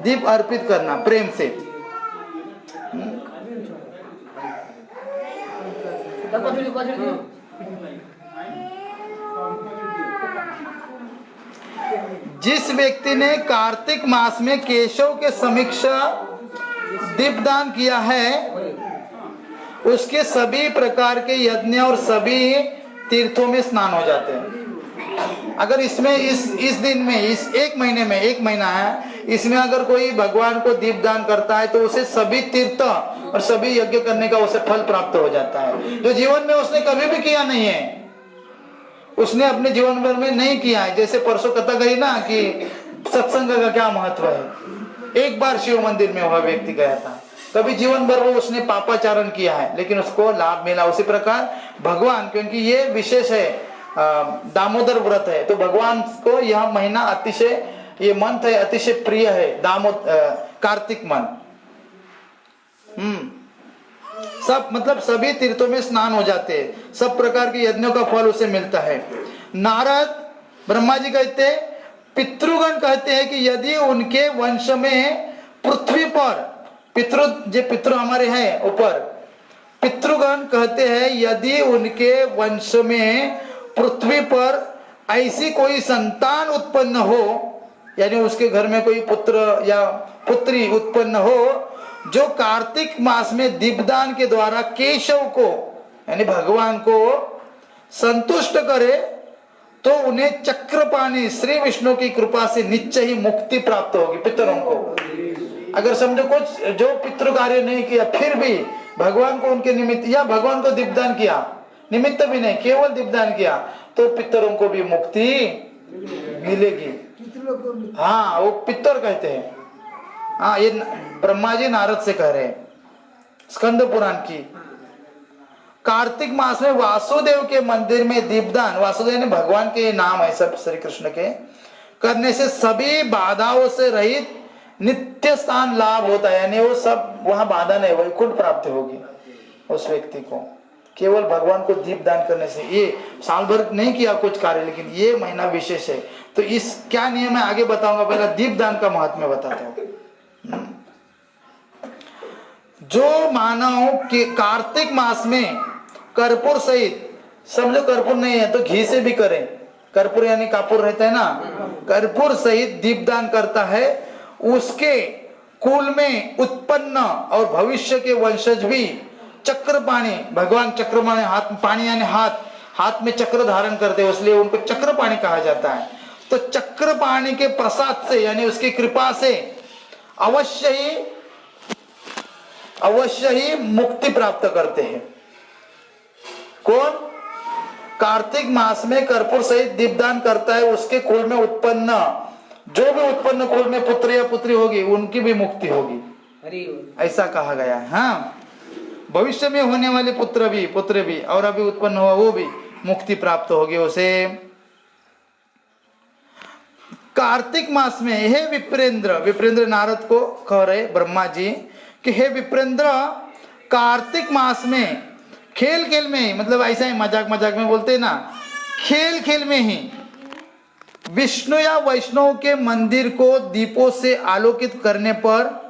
दीप अर्पित करना प्रेम से। जिस व्यक्ति ने कार्तिक मास में केशव के समक्ष दीपदान किया है उसके सभी प्रकार के यज्ञ और सभी तीर्थों में स्नान हो जाते हैं। अगर इसमें इस दिन में इस एक महीने में, एक महीना है, इसमें अगर कोई भगवान को दीपदान करता है तो उसे सभी तीर्थ और सभी यज्ञ करने का उसे फल प्राप्त हो जाता है, जो जीवन में उसने कभी भी किया नहीं है, उसने अपने जीवन भर में नहीं किया है। जैसे परसों कथा गई ना कि सत्संग का क्या महत्व है। एक बार शिव मंदिर में वह व्यक्ति गया था, कभी जीवन भर वो उसने पापाचारण किया है लेकिन उसको लाभ मिला। उसी प्रकार भगवान, क्योंकि ये विशेष है, दामोदर व्रत है, तो भगवान को यह महीना अतिशय, ये मंथ है अतिशय प्रिय है, कार्तिक मंथ। सब मतलब सभी तीर्थों में स्नान हो जाते हैं, सब प्रकार के यज्ञों का फल उसे मिलता है। नारद ब्रह्मा जी कहते, पितृगण कहते हैं कि यदि उनके वंश में पृथ्वी पर, पितृ हमारे हैं ऊपर, पितृगण कहते हैं यदि उनके वंश में पृथ्वी पर ऐसी कोई संतान उत्पन्न हो, यानी उसके घर में कोई पुत्र या पुत्री उत्पन्न हो जो कार्तिक मास में दीपदान के द्वारा केशव को यानी भगवान को संतुष्ट करे, तो उन्हें चक्रपाणी श्री विष्णु की कृपा से निश्चय ही मुक्ति प्राप्त होगी पितरों को। अगर समझो कुछ जो पितृ कार्य नहीं किया फिर भी भगवान को उनके निमित्त या भगवान को दीपदान किया, निमित्त भी नहीं, केवल दीपदान किया, तो पितरों को भी मुक्ति मिलेगी। हाँ, वो पितर कहते हैं। हाँ, ये ब्रह्मा जी नारद से कह रहे हैं, स्कंद पुराण की। कार्तिक मास में वासुदेव के मंदिर में दीपदान, वासुदेव ने भगवान के नाम है सब श्री कृष्ण के, करने से सभी बाधाओं से रहित नित्य स्थान लाभ होता है, यानी वो सब वहां बाधा नहीं, वैकुंठ प्राप्त होगी उस व्यक्ति को, केवल भगवान को दीपदान करने से। ये साल भर नहीं किया कुछ कार्य, लेकिन ये महीना विशेष है। तो इस क्या नियम है आगे बताऊंगा, पहले दीपदान का महत्व बताता हूं। जो मानव के कार्तिक मास में कर्पूर सहित, समझो कर्पूर नहीं है तो घी से भी करें, कर्पूर यानी कापूर रहता है ना, कर्पूर सहित दीपदान करता है, उसके कुल में उत्पन्न और भविष्य के वंशज भी चक्रपाणी, भगवान चक्रपाणी, हाथ पानी यानी हाथ में चक्र धारण करते हैं, इसलिए उनको चक्रपाणी कहा जाता है। तो चक्रपाणी के प्रसाद से यानी उसकी कृपा से अवश्य ही मुक्ति प्राप्त करते हैं। कौन? कार्तिक मास में कर्पूर सहित दीपदान करता है, उसके कुल में उत्पन्न, जो भी उत्पन्न कुल में पुत्र या पुत्री होगी उनकी भी मुक्ति होगी, ऐसा कहा गया है। हाँ, भविष्य में होने वाले पुत्र भी और अभी उत्पन्न हुआ वो भी मुक्ति प्राप्त होगी उसे। कार्तिक मास में हे विप्रेंद्र नारद को कह रहे ब्रह्मा जी कि हे विप्रेंद्र, कार्तिक मास में खेल में, मतलब ऐसा ही मजाक में बोलते हैं ना, खेल में ही विष्णु या वैष्णव के मंदिर को दीपों से आलोकित करने पर,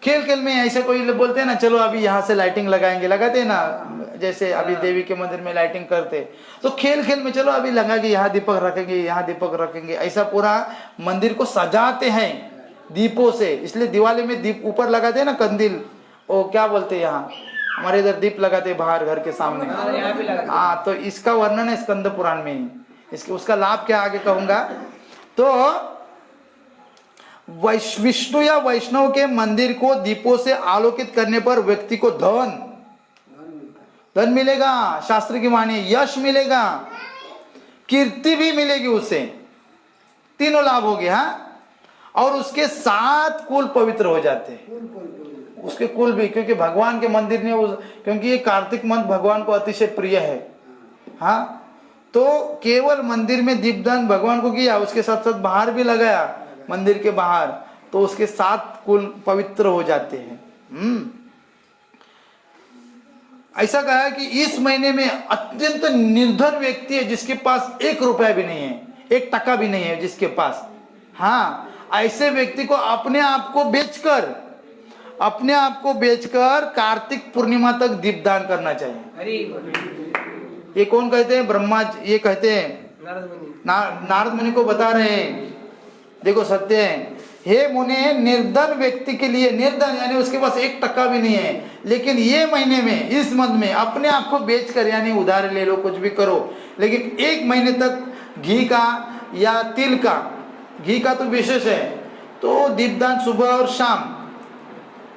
खेल में ऐसे कोई बोलते हैं ना, चलो अभी यहाँ से लाइटिंग लगाएंगे, लगाते हैं ना, जैसे अभी देवी के मंदिर में लाइटिंग करते, तो खेल में चलो अभी लगाएंगे, यहाँ दीपक रखेंगे, ऐसा पूरा मंदिर को सजाते हैं दीपों से। इसलिए दिवाली में दीप ऊपर लगाते हैं ना, कंदील, वो क्या बोलते हैं, यहाँ हमारे इधर दीप लगाते हैं बाहर घर के सामने। हाँ, तो इसका वर्णन है स्कंद पुराण में ही, इसके उसका लाभ क्या आगे कहूंगा। तो विष्णु या वैष्णव के मंदिर को दीपों से आलोकित करने पर व्यक्ति को धन मिलेगा, शास्त्र की माने यश मिलेगा, कीर्ति भी मिलेगी उसे, तीनों लाभ हो गया। और उसके 7 कुल पवित्र हो जाते हैं, उसके कुल भी, क्योंकि भगवान के मंदिर ने क्योंकि ये कार्तिक मंथ भगवान को अतिशय प्रिय है। हाँ, तो केवल मंदिर में दीपदान भगवान को किया, उसके साथ साथ बाहर भी लगाया मंदिर के बाहर, तो उसके 7 कुल पवित्र हो जाते हैं। ऐसा कहा है कि इस महीने में अत्यंत निर्धन व्यक्ति है जिसके पास 1 रुपया भी नहीं है, 1 टका भी नहीं है जिसके पास। हाँ, ऐसे व्यक्ति को अपने आप को बेचकर कार्तिक पूर्णिमा तक दीपदान करना चाहिए। ये कौन कहते हैं? ब्रह्मा जी ये कहते हैं, नारद मुनि को बता रहे हैं। देखो सत्य है, हे मुनि, निर्धन व्यक्ति के लिए, निर्धन यानी उसके पास 1 टका भी नहीं है, लेकिन ये महीने में, इस मंथ में अपने आप को बेचकर यानी उधार ले लो, कुछ भी करो, लेकिन 1 महीने तक घी का या तिल का, घी का तो विशेष है, तो दीपदान सुबह और शाम,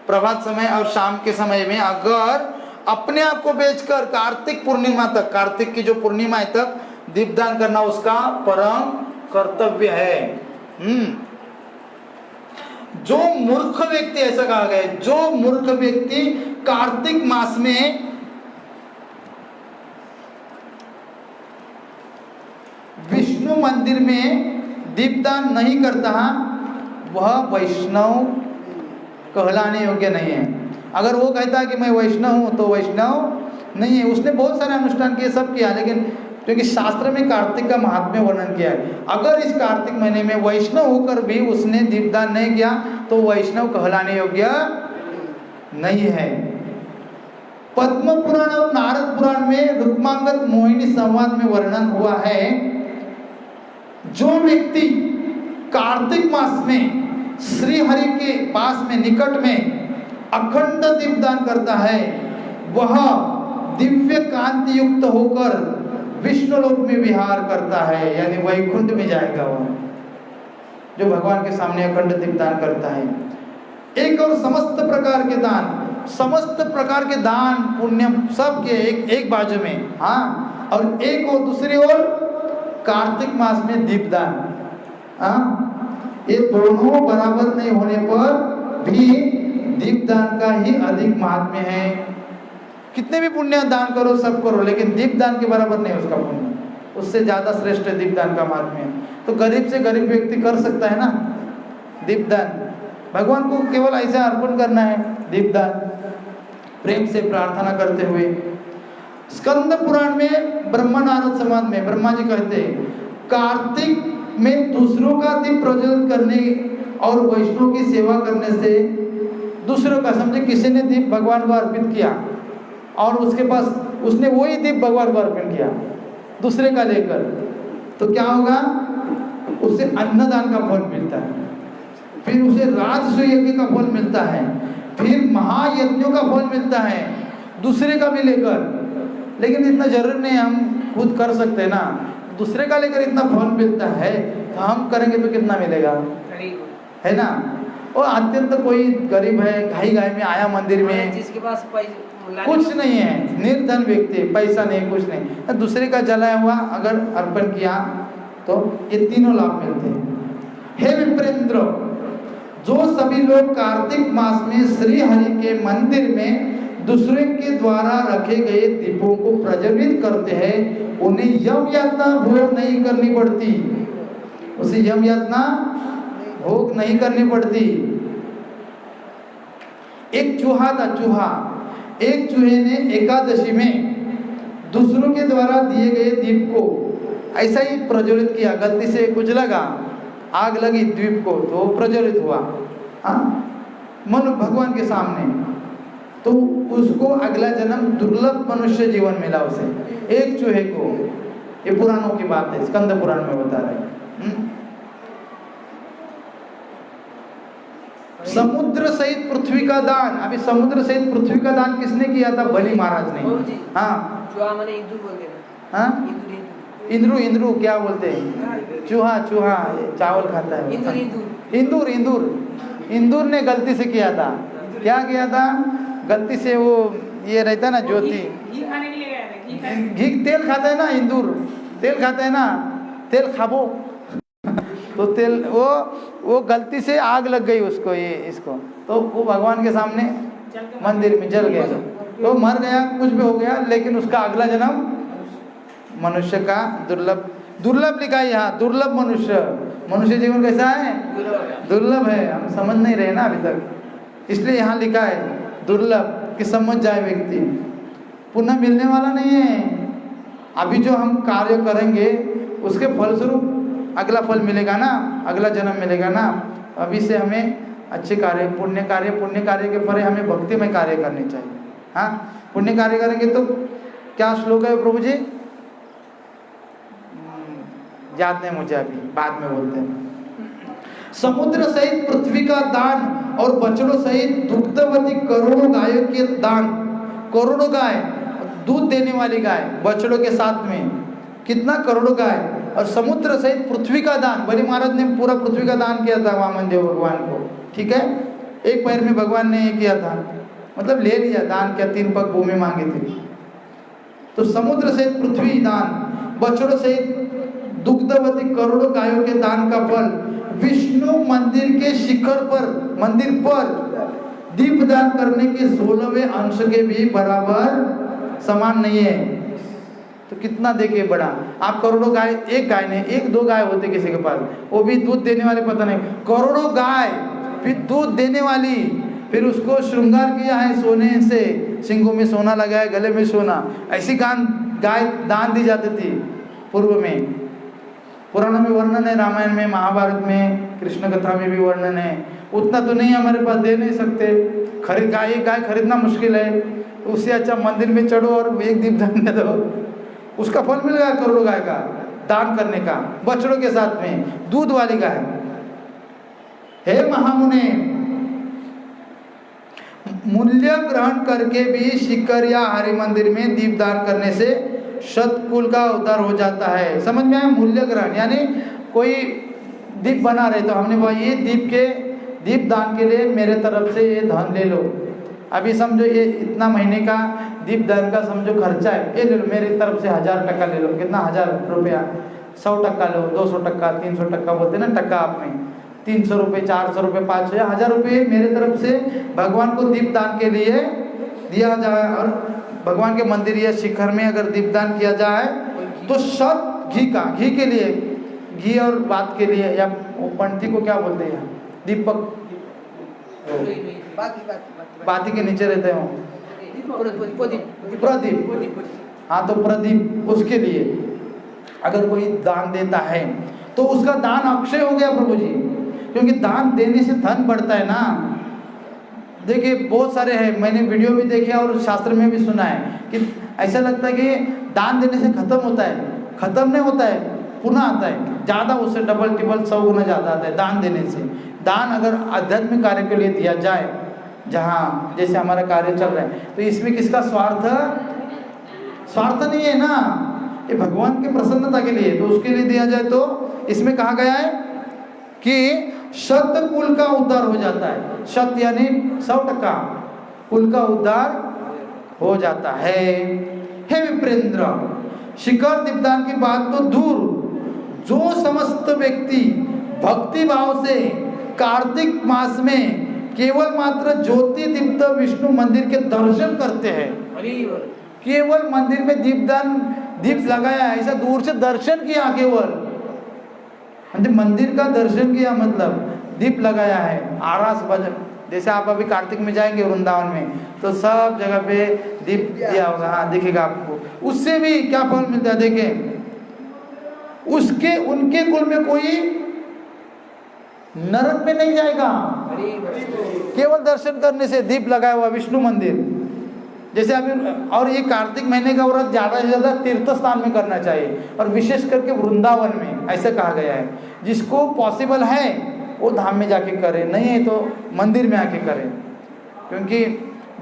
प्रभात समय और शाम के समय में अगर अपने आप को बेचकर कार्तिक पूर्णिमा तक, कार्तिक की जो पूर्णिमा है तक दीपदान करना उसका परम कर्तव्य है। जो मूर्ख व्यक्ति, ऐसा कहा गया है, जो मूर्ख व्यक्ति कार्तिक मास में विष्णु मंदिर में दीपदान नहीं करता, वह वैष्णव कहलाने योग्य नहीं है। अगर वो कहता है कि मैं वैष्णव हूं, तो वैष्णव नहीं है। उसने बहुत सारे अनुष्ठान किए, सब किया, लेकिन क्योंकि शास्त्र में कार्तिक का महात्म्य वर्णन किया है, अगर इस कार्तिक महीने में वैष्णव होकर भी उसने दीपदान नहीं किया तो वैष्णव कहलाने योग्य नहीं है। पद्म पुराण और नारद पुराण में रुक्मांगद मोहिनी संवाद में वर्णन हुआ है, जो व्यक्ति कार्तिक मास में श्री हरि के पास में, निकट में अखंड दीपदान करता है, वह दिव्य कांति युक्त होकर विष्णु लोक में विहार करता है, यानी वैकुंठ में जाएगा वह, जो भगवान के सामने अखंड दीपदान करता है। एक और समस्त प्रकार के दान, समस्त प्रकार के दान पुण्य सब के एक बाजू में, हाँ, और एक और दूसरी ओर कार्तिक मास में दीपदान, हाँ, ये दोनों बराबर नहीं होने पर भी दीपदान का ही अधिक महात्म्य है। कितने भी पुण्य दान करो, सब करो, लेकिन दीपदान के बराबर नहीं उसका पुण्य, उससे ज्यादा श्रेष्ठ दीपदान का महात्म्य है। तो गरीब से गरीब व्यक्ति कर सकता है ना दीपदान, भगवान को केवल ऐसे अर्पण करना है दीपदान, प्रेम से प्रार्थना करते हुए। स्कंद पुराण में ब्रह्मा नारद संवाद में ब्रह्मा जी कहते हैं, कार्तिक में दूसरों का दीप प्रज्वलित करने और वैष्णव की सेवा करने से, दूसरों का, समझे किसी ने दीप भगवान को अर्पित किया और उसके पास उसने वही दीप भगवान को अर्पण किया दूसरे का लेकर, तो क्या होगा? उसे अन्नदान का फल मिलता है, फिर उसे राजस्व यज्ञ का फल मिलता है, फिर महायज्ञों का फल मिलता है दूसरे का भी लेकर। लेकिन इतना जरूरी नहीं, हम खुद कर सकते हैं ना, दूसरे का लेकर इतना फल मिलता है, तो हम करेंगे तो कितना मिलेगा, है ना। और अत्यंत कोई गरीब है, घाई में आया मंदिर में, जिसके पास कुछ नहीं है, निर्धन व्यक्ति, पैसा नहीं, कुछ नहीं, दूसरे का जलाया हुआ अगर अर्पण किया तो ये तीनों लाभ मिलते हैं। हे विप्रेंद्र, जो सभी लोग कार्तिक मास में श्री हरि के मंदिर में दूसरे के द्वारा रखे गए दीपों को प्रज्वलित करते हैं, उन्हें यम यातना भोग नहीं करनी पड़ती, उसे यम यातना भोग नहीं करनी पड़ती। एक चूहा था, चूहा, एक चूहे ने एकादशी में दूसरों के द्वारा दिए गए दीप को ऐसा ही प्रज्वलित किया, गलती से कुछ लगा, आग लगी दीप को, तो प्रज्वलित हुआ, हाँ, मन भगवान के सामने, तो उसको अगला जन्म दुर्लभ मनुष्य जीवन मिला उसे, एक चूहे को। ये पुराणों की बात है, स्कंद पुराण में बता रहे हैं। समुद्र सहित पृथ्वी का दान, अभी समुद्र सहित पृथ्वी का दान किसने किया था? बलि महाराज ने। हाँ, इंद्रू, इंद्रू क्या बोलते हैं? चूहा, चूहा चावल खाता है, इंदूर, इंदूर, इंदूर ने गलती से किया था। क्या किया था? गलती से वो ये रहता है ना ज्योति, घी तेल खाता है ना, इंदूर तेल खाता है ना, तेल खाबो तो तेल वो गलती से आग लग गई उसको, ये इसको, तो वो भगवान के सामने मंदिर में जल गया, तो मर गया, कुछ भी हो गया, लेकिन उसका अगला जन्म मनुष्य का दुर्लभ, दुर्लभ लिखा है यहाँ, दुर्लभ मनुष्य। मनुष्य जीवन कैसा है? दुर्लभ है, हम समझ नहीं रहे ना अभी तक, इसलिए यहाँ लिखा है दुर्लभ, कि समझ जाए व्यक्ति, पुनः मिलने वाला नहीं है। अभी जो हम कार्य करेंगे उसके फलस्वरूप अगला फल मिलेगा ना, अगला जन्म मिलेगा ना, अभी से हमें अच्छे कार्य, पुण्य कार्य के परे हमें भक्तिमय कार्य करने चाहिए। हाँ, पुण्य कार्य करेंगे तो क्या श्लोक है प्रभु जी? याद नहीं मुझे, अभी बाद में बोलते हैं। समुद्र सहित पृथ्वी का दान और बछड़ों सहित दुग्धवती करोड़ों गायों के दान, करोड़ों गाय, दूध देने वाली गाय बछड़ों के साथ में, कितना करोड़ों गाय, और समुद्र सहित पृथ्वी का दान। बलि महाराज ने पूरा पृथ्वी का दान किया था वामन देव भगवान को, ठीक है। एक पैर में भगवान ने किया था, मतलब ले लिया, दान किया, 3 पग भूमि मांगी थी। तो समुद्र सहित पृथ्वी दान, बछड़ों सहित दुग्धवती करोड़ों गायों के दान का फल विष्णु मंदिर के शिखर पर, मंदिर पर दीपदान करने के 16वें अंश के भी बराबर समान नहीं है। तो कितना देखिए बड़ा। आप करोड़ों गाय, एक गाय नहीं, 1-2 गाय होते किसी के पास, वो भी दूध देने वाले पता नहीं, करोड़ों गाय फिर दूध देने वाली, फिर उसको श्रृंगार किया है सोने से, सिंगों में सोना लगाया, गले में सोना, ऐसी गाय दान दी जाती थी पूर्व में। पुराणों में वर्णन है, रामायण में, महाभारत में, कृष्ण कथा में भी वर्णन है। उतना तो नहीं हमारे पास, दे नहीं सकते, गाय खरीदना मुश्किल है। उससे अच्छा मंदिर में चढ़ो और एक दीपदान दे दो, उसका फल मिल गया करोड़ों गाय का दान करने का, बछड़ों के साथ में दूध वाली गाय। हे महामुने, मूल्य ग्रहण करके भी शिखर या हरि मंदिर में दीपदान करने से शतकुल का उद्धार हो जाता है। समझ में आया? मूल्य ग्रहण यानी कोई दीप बना रहे तो हमने बोला ये दीप दान के लिए मेरे तरफ से ये धन ले लो। अभी समझो ये इतना महीने का दीप दान का समझो खर्चा है, ये ले लो, मेरी तरफ से 1000 टका ले लो। कितना? 1000 रुपया, 100 टका लो, 200 टका, 300 टका बोलते ना टका आप में, 300 रुपये, 400 रुपये, 500 या 1000 रुपये मेरे तरफ से भगवान को दीप दान के लिए दिया जाए। और भगवान के मंदिर या शिखर में अगर दीपदान किया जाए तो शत घी के लिए, घी और बात के लिए, या वो पंथी को क्या बोलते हैं, दीपक, बाती के नीचे रहते हो, प्रदीप, हाँ, तो प्रदीप, उसके लिए अगर कोई दान देता है तो उसका दान अक्षय हो गया प्रभु जी, क्योंकि दान देने से धन बढ़ता है ना। देखिए बहुत सारे हैं, मैंने वीडियो भी देखे और शास्त्र में भी सुना है कि ऐसा लगता है कि दान देने से खत्म होता है, खत्म नहीं होता है, पुनः आता है, ज़्यादा, उससे डबल टिबल 100 गुना ज़्यादा आता है दान देने से। दान अगर आध्यात्मिक कार्य के लिए दिया जाए, जहाँ जैसे हमारा कार्य चल रहा है, तो इसमें किसका स्वार्थ नहीं है ना, ये भगवान की प्रसन्नता के लिए, तो उसके लिए दिया जाए तो इसमें कहा गया है कि शत कुल का उद्धार हो जाता है। शत यानी 100 टका, कुल का उद्धार हो जाता है। हे विप्रेंद्र, शिखर दीपदान की बात तो दूर, जो समस्त व्यक्ति भक्ति भाव से कार्तिक मास में केवल मात्र ज्योति दीप्त विष्णु मंदिर के दर्शन करते हैं, केवल मंदिर में दीप लगाया, ऐसा दूर से दर्शन किया, केवल मंदिर का दर्शन किया, मतलब दीप लगाया है, आरास भजन, जैसे आप अभी कार्तिक में जाएंगे वृंदावन में तो सब जगह पे दीप दिया होगा, हाँ दिखेगा आपको, उससे भी क्या फल मिलता है देखें। उनके कुल में कोई नरक में नहीं जाएगा, केवल दर्शन करने से, दीप लगाया हुआ विष्णु मंदिर। जैसे अभी, और ये कार्तिक महीने का व्रत ज़्यादा से ज़्यादा तीर्थ स्थान में करना चाहिए, और विशेष करके वृंदावन में ऐसे कहा गया है। जिसको पॉसिबल है वो धाम में जाके करे, नहीं है तो मंदिर में आके करे, क्योंकि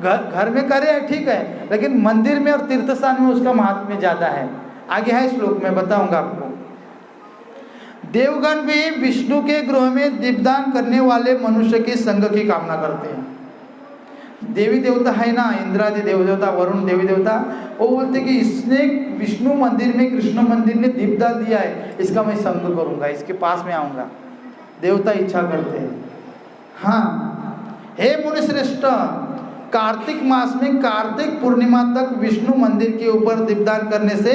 घर में करे ठीक है, लेकिन मंदिर में और तीर्थ स्थान में उसका महात्म्य ज़्यादा है। आगे है श्लोक में बताऊंगा आपको। देवगण भी विष्णु के गृह में दीपदान करने वाले मनुष्य के संग की कामना करते हैं। देवी देवता है ना, इंद्रादि देव देवता, वरुण देवी देवता, वो बोलते कि इसने विष्णु मंदिर में, कृष्ण मंदिर में दीपदान दिया है, इसका मैं संग करूंगा, इसके पास में आऊंगा, देवता इच्छा करते हैं। हाँ, हे मुनिश्रेष्ठ, कार्तिक मास में कार्तिक पूर्णिमा तक विष्णु मंदिर के ऊपर दीपदान करने से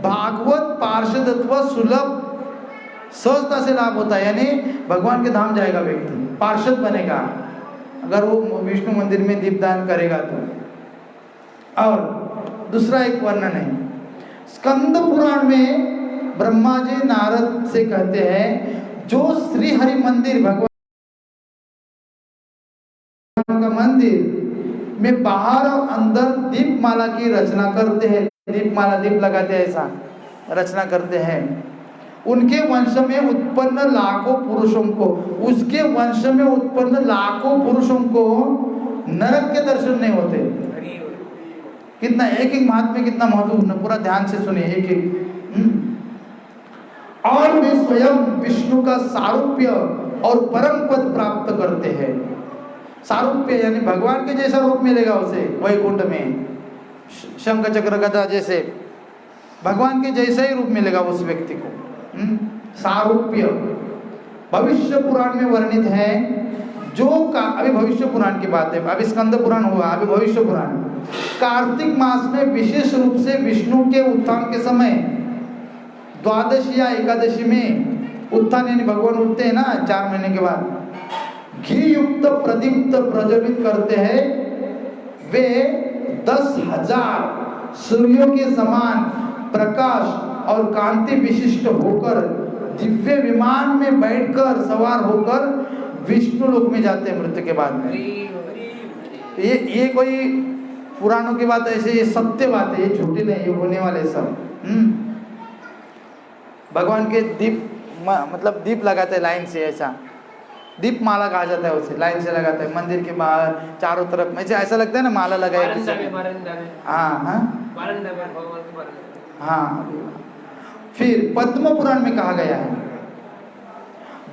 भागवत पार्षदत्व सुलभ सहजता से लाभ होता है, यानी भगवान के धाम जाएगा व्यक्ति, पार्षद बनेगा अगर वो विष्णु मंदिर में दीपदान करेगा तो। और दूसरा एक वर्णन है स्कंद पुराण में, ब्रह्मा जी नारद से कहते हैं, जो श्री हरि मंदिर भगवान का मंदिर में बाहर और अंदर दीपमाला की रचना करते हैं, दीपमाला दीप लगाते हैं, ऐसा रचना करते हैं। उनके वंश में उत्पन्न लाखों पुरुषों को, उसके वंश में उत्पन्न लाखों पुरुषों को नरक के दर्शन नहीं होते। कितना एक एक महात्म्य कितना महत्वपूर्ण, पूरा ध्यान से सुनिए एक एक। और वे स्वयं विष्णु का सारूप्य और परम पद प्राप्त करते हैं। सारूप्य यानी भगवान के जैसा रूप मिलेगा उसे वैकुंठ में, शंख चक्र गदा जैसे भगवान के जैसा ही रूप मिलेगा उस व्यक्ति को। सारूप्य भविष्य पुराण में वर्णित है, जो का अभी भविष्य पुराण की बात है, अभी स्कंद पुराण हुआ, अभी भविष्य पुराण। कार्तिक मास में विशेष रूप से विष्णु के उत्थान के समय, द्वादशी या एकादशी में उत्थान यानी भगवान उठते हैं ना 4 महीने के बाद, घी युक्त प्रदीप्त प्रज्वलित करते हैं। वे 10,000 सूर्यों के समान प्रकाश और कांति विशिष्ट होकर दिव्य विमान में बैठकर सवार होकर विष्णु लोक में जाते हैं मृत्यु के बाद में। ये कोई पुराणों की बात ऐसे, ये सत्य बात है, ये झूठी नहीं, ये होने वाले सब। भगवान के दीप मतलब दीप लगाते हैं लाइन से, ऐसा दीप माला कहा जाता है उसे, लाइन से लगाते हैं मंदिर के बाहर चारों तरफ में, ऐसा लगता है ना माला लगाए किसी ने। हाँ। फिर पद्म पुराण में कहा गया है,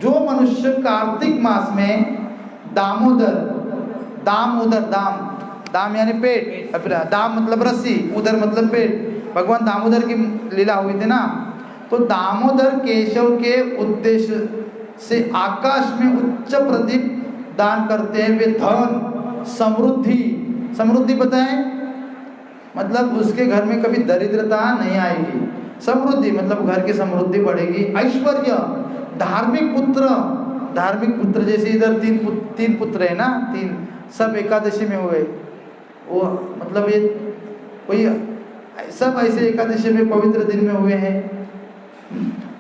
जो मनुष्य कार्तिक मास में दामोदर, दाम उदर, दाम यानी पेट, दाम मतलब रस्सी, उदर मतलब पेट, भगवान दामोदर की लीला हुई थी ना, तो दामोदर केशव के उद्देश्य से आकाश में उच्च प्रदीप दान करते हैं। वे धन समृद्धि बताएं, मतलब उसके घर में कभी दरिद्रता नहीं आएगी, समृद्धि मतलब घर की समृद्धि बढ़ेगी, ऐश्वर्य, धार्मिक पुत्र जैसे इधर तीन पुत्र है ना, 3 सब एकादशी में हुए, वो मतलब ये कोई सब ऐसे एकादशी में पवित्र दिन में हुए हैं।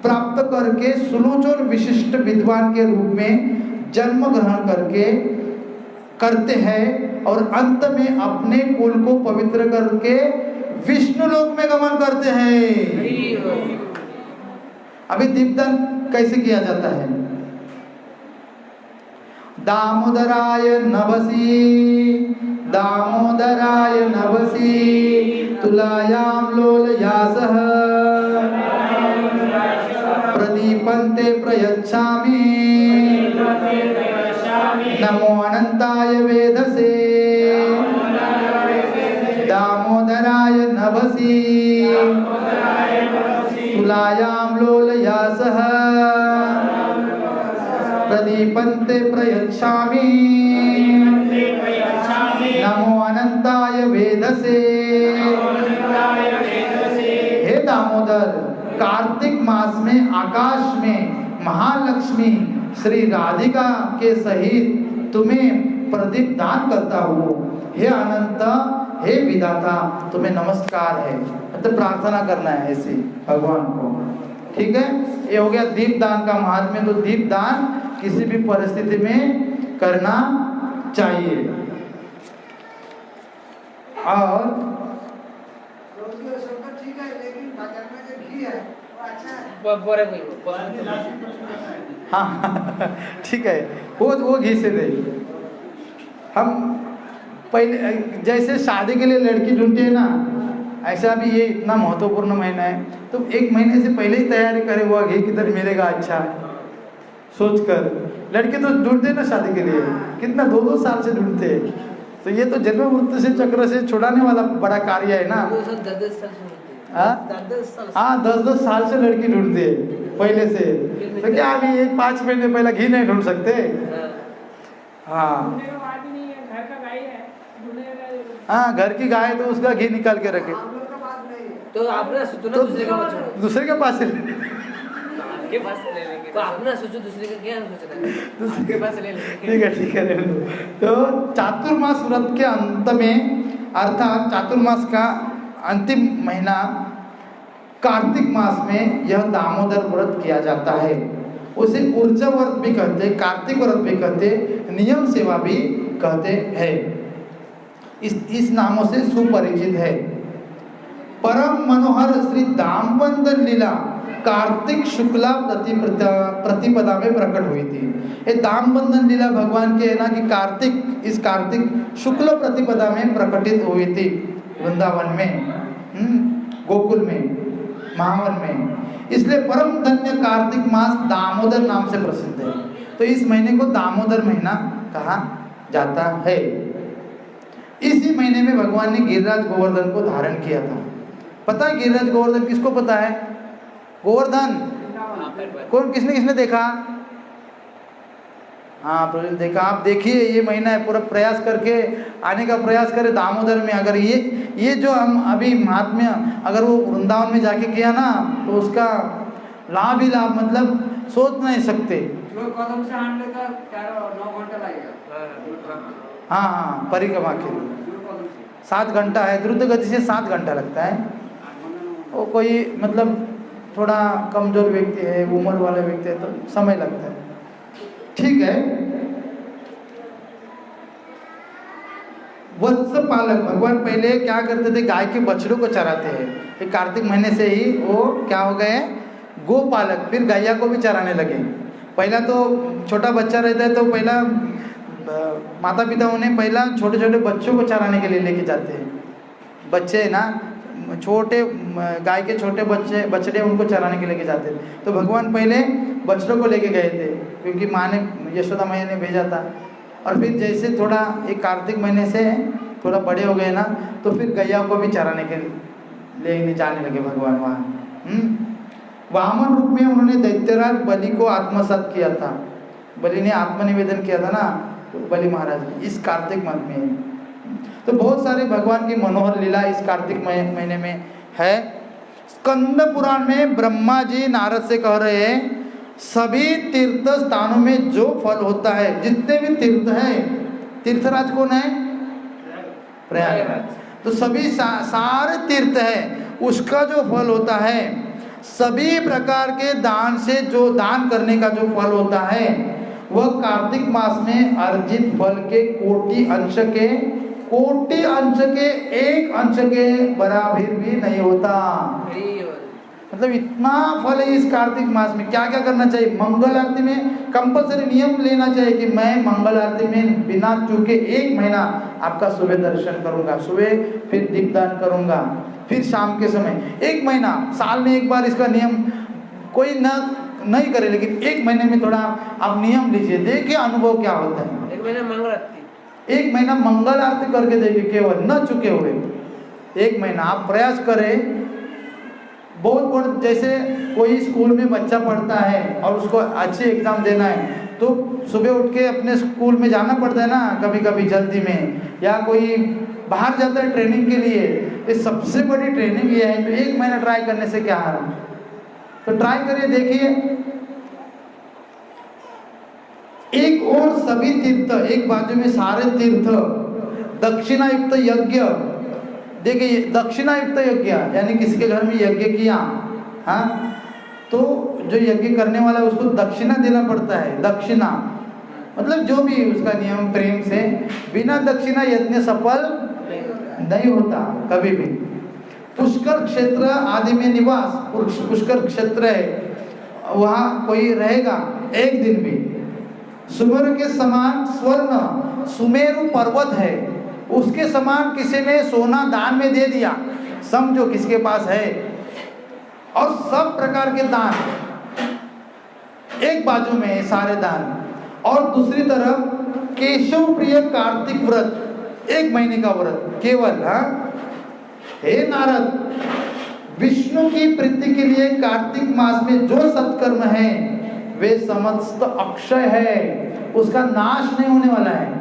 प्राप्त करके सुलोचन विशिष्ट विद्वान के रूप में जन्म ग्रहण करते हैं और अंत में अपने कुल को पवित्र करके विष्णु लोक में गमन करते हैं। अभी दीपदान कैसे किया जाता है? दामोदराय नभसी तुलायाम लोलयासः प्रदीपन्ते प्रयच्छामि नमो अनंताय वेदसे। दामोदराय नभसी तुलायाम लोलयासः प्रदीपन्ते प्रयच्छामि नमो अनंताय वेदसे। हे दामोदर, कार्तिक मास में आकाश में महालक्ष्मी श्री राधिका के सहित तुम्हें प्रदीप दान करता हूँ। हे अनंत, हे विधाता, तुम्हें नमस्कार है, मतलब प्रार्थना करना है ऐसे भगवान को। ठीक है, ये हो गया दीप दान का महात्म्य। तो दीप दान किसी भी परिस्थिति में करना चाहिए। और हाँ ठीक है, वो घी से दे। हम पहले जैसे शादी के लिए लड़की ढूंढते हैं ना, ऐसा भी ये इतना महत्वपूर्ण महीना है, तो 1 महीने से पहले ही तैयारी करें, वो घी किधर मिलेगा अच्छा सोचकर। लड़के तो ढूंढते ना शादी के लिए, कितना 2-2 साल से ढूंढते हैं, तो ये तो जन्म मृत्यु से चक्र से छुड़ाने वाला बड़ा कार्य है ना। 10-10 साल से लड़की ढूंढते हैं पहले से, तो क्या अभी 5 महीने पहले घी नहीं ढूंढ सकते? हाँ, घर की गाय तो उसका घी निकाल के रखे, तो आपने सोचो दूसरे के पास से के पास ले लेंगे, तो अपना सोचो दूसरे का क्या सोच रहा है, दूसरे के पास ले लेंगे। ठीक है ले लो। तो चातुर्मास व्रत के अंत में, अर्थात चातुर्मास का अंतिम महीना कार्तिक मास में यह दामोदर व्रत किया जाता है। उसे ऊर्जा व्रत भी कहते, कार्तिक व्रत भी कहते, नियम सेवा भी कहते हैं, इस नामों से सुपरिचित है। परम मनोहर श्री दामवंदन लीला कार्तिक शुक्ला प्रतिपदा में प्रकट हुई थी। ये दामवंदन लीला भगवान के है ना कि इस कार्तिक शुक्ल प्रतिपदा में प्रकटित हुई थी वृंदावन में, गोकुल में, महावन में। इसलिए परम धन्य कार्तिक मास दामोदर नाम से प्रसिद्ध है। तो इस महीने को दामोदर महीना कहा जाता है। इसी महीने में भगवान ने गिरिराज गोवर्धन को धारण किया था। पता है गिरिराज गोवर्धन किसको पता है? गोवर्धन कौन, किसने देखा? हाँ प्रभु देखा। आप देखिए ये महीना है, पूरा प्रयास करके आने का प्रयास करें दामोदर में। अगर ये जो हम अभी महात्म्य अगर वो वृंदावन में जाके किया ना तो उसका लाभ ही लाभ, मतलब सोच नहीं सकते। कदम से आने का 9 घंटा लगेगा। हाँ परिक्रमा के लिए 7 घंटा है, द्रुत गति से 7 घंटा लगता है। वो कोई मतलब थोड़ा कमजोर व्यक्ति है, उम्र वाले व्यक्ति है तो समय लगता है। ठीक है। वत्स पालक भगवान पहले क्या करते थे? गाय के बछड़ों को चराते हैं। ये कार्तिक महीने से ही वो क्या हो गए? गोपालक। फिर गैया को भी चराने लगे। पहला तो छोटा बच्चा रहता है तो पहला माता पिता उन्हें पहला छोटे छोटे बच्चों को चराने के लिए लेके जाते हैं। बच्चे ना छोटे गाय के छोटे बछड़े उनको चराने के लेके जाते थे। तो भगवान पहले बछड़ों को लेके गए थे क्योंकि माँ ने, यशोदा मैया ने भेजा था। और फिर जैसे थोड़ा एक कार्तिक महीने से थोड़ा बड़े हो गए ना तो फिर गैया को भी चराने के लिए जाने लगे भगवान वहाँ। वामन रूप में उन्होंने दैत्यराज बलि को आत्मसात किया था। बलि ने आत्मनिवेदन किया था ना तो बलि महाराज इस कार्तिक मास में। तो बहुत सारे भगवान की मनोहर लीला इस कार्तिक महीने में है। स्कंद पुराण में ब्रह्मा जी नारद से कह रहे हैं सभी तीर्थ स्थानों में जो फल होता है, जितने भी तीर्थ हैं, तीर्थराज कौन है? प्रयागराज। तो सभी सारे तीर्थ है, उसका जो फल होता है, सभी प्रकार के दान से जो दान करने का जो फल होता है वह कार्तिक मास में अर्जित फल के कोटि अंश के 1 अंश के बराबर भी नहीं होता। मतलब इतना फल है इस कार्तिक मास में। क्या क्या करना चाहिए? मंगल आरती में कंपलसरी नियम लेना चाहिए कि मैं मंगल आरती में बिना चूके 1 महीना आपका सुबह दर्शन करूंगा, सुबह फिर दीपदान करूंगा, फिर शाम के समय 1 महीना, साल में 1 बार इसका नियम कोई नहीं करे, लेकिन 1 महीने में थोड़ा आप नियम लीजिए, देखिए अनुभव क्या होता है। 1 महीना मंगल आरती, 1 महीना मंगल आरती करके देखिए, केवल न चुके हुए 1 महीना आप प्रयास करें। बहुत जैसे कोई स्कूल में बच्चा पढ़ता है और उसको अच्छे एग्जाम देना है तो सुबह उठ के अपने स्कूल में जाना पड़ता है ना कभी कभी जल्दी में, या कोई बाहर जाता है ट्रेनिंग के लिए। ये सबसे बड़ी ट्रेनिंग ये है, तो 1 महीना ट्राई करने से क्या हार। तो ट्राई करिए, देखिए। एक और सभी तीर्थ, एक बाजू में सारे तीर्थ, दक्षिणायुक्त यज्ञ। देखिए दक्षिणायुक्त यज्ञ यानी किसके घर में यज्ञ किया, हाँ, तो जो यज्ञ करने वाला है उसको दक्षिणा देना पड़ता है। दक्षिणा मतलब जो भी उसका नियम प्रेम से, बिना दक्षिणा यज्ञ सफल नहीं होता कभी भी। पुष्कर क्षेत्र आदि में निवास, पुष्कर क्षेत्र है, वहाँ कोई रहेगा 1 दिन भी। सुमेरु के समान स्वर्ण सुमेरु पर्वत है, उसके समान किसी ने सोना दान में दे दिया, समझो किसके पास है। और सब प्रकार के दान एक बाजू में है, सारे दान। और दूसरी तरफ केशव प्रिय कार्तिक व्रत, 1 महीने का व्रत केवल। हाँ, हे नारद, विष्णु की प्रीति के लिए कार्तिक मास में जो सत्कर्म है वे समस्त अक्षय है, उसका नाश नहीं होने वाला है,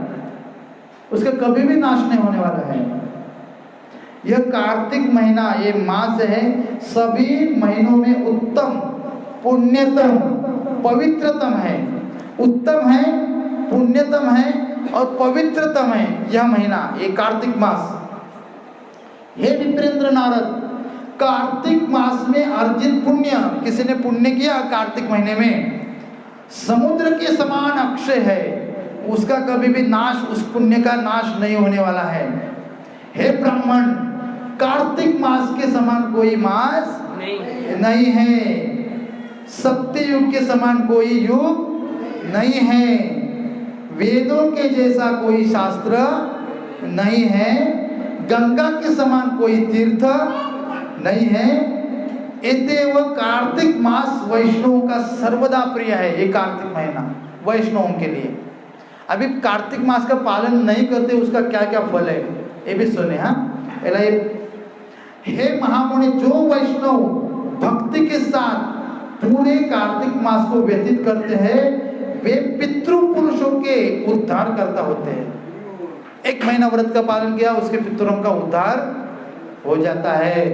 उसका कभी भी नाश नहीं होने वाला है। यह कार्तिक महीना, ये मास है, सभी महीनों में उत्तम, पुण्यतम, पवित्रतम है। उत्तम है, पुण्यतम है और पवित्रतम है यह महीना, ये कार्तिक मास। हे विप्रेंद्र नारद, कार्तिक मास में अर्जित पुण्य, किसी ने पुण्य किया कार्तिक महीने में, समुद्र के समान अक्षय है। उसका कभी भी नाश, उस पुण्य का नाश नहीं होने वाला है। हे ब्राह्मण, कार्तिक मास के समान कोई मास नहीं है, सत्य युग के समान कोई युग नहीं है, वेदों के जैसा कोई शास्त्र नहीं है, गंगा के समान कोई तीर्थ नहीं है। एतेव कार्तिक मास वैष्णवों का सर्वदा प्रिय है। ये कार्तिक महीना वैष्णवों के लिए। अभी कार्तिक मास का पालन नहीं करते उसका क्या क्या फल है ये भी सुने। हाँ, पहला ये, हे महामुनि, जो वैष्णव भक्ति के साथ पूरे कार्तिक मास को व्यतीत करते हैं वे पितृ पुरुषों के उद्धार करता होते हैं। एक महीना व्रत का पालन किया, उसके पितरों का उद्धार हो जाता है।